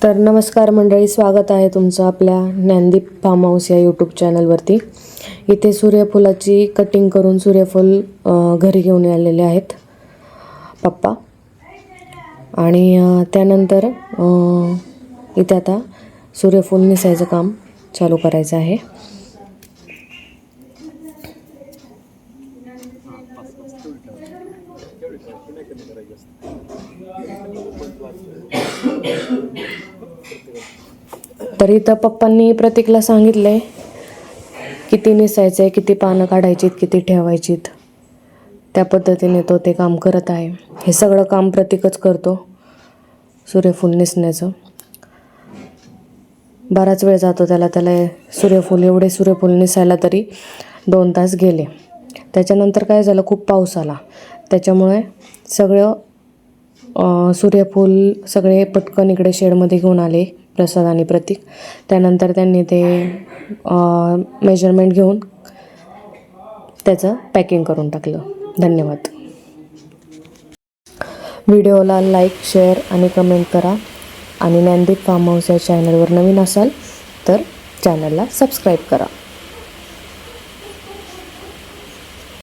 तर नमस्कार मंडळी, स्वागत आहे तुमचं आपल्या ज्ञानदीप फार्म हाऊस या यूट्यूब चॅनलवरती। इथे सूर्यफुलाची कटिंग करून सूर्यफूल घरी घेऊन आलेले आहेत पप्पा। आणि त्यानंतर इथे आता सूर्यफूल निसायचं काम चालू करायचं आहे। तर इथं पप्पांनी प्रतीकला सांगितलंय किती निसायचं आहे, किती पानं काढायचीत, किती ठेवायचीत। त्या पद्धतीने तो ते काम करत आहे। हे सगळं काम प्रतीकच करतो सूर्यफूल निसण्याचं। बराच वेळ जातो त्याला एवढे सूर्यफूल निसायला तरी 2 तास गेले। त्याच्यानंतर काय झालं, खूप पाऊस आला, त्याच्यामुळे सगळं सूर्यफूल सगळे पटकन इकडे शेडमध्ये घेऊन आले प्रसाद आणि प्रतीक। त्यानंतर त्यांनी ते मेजरमेंट घेऊन त्याचं पॅकिंग करून टाकलं। धन्यवाद। व्हिडिओला लाईक, शेअर आणि कमेंट करा। आणि ज्ञानदीप फार्म हाऊस या चॅनलवर नवीन असाल तर चॅनलला सबस्क्राईब करा।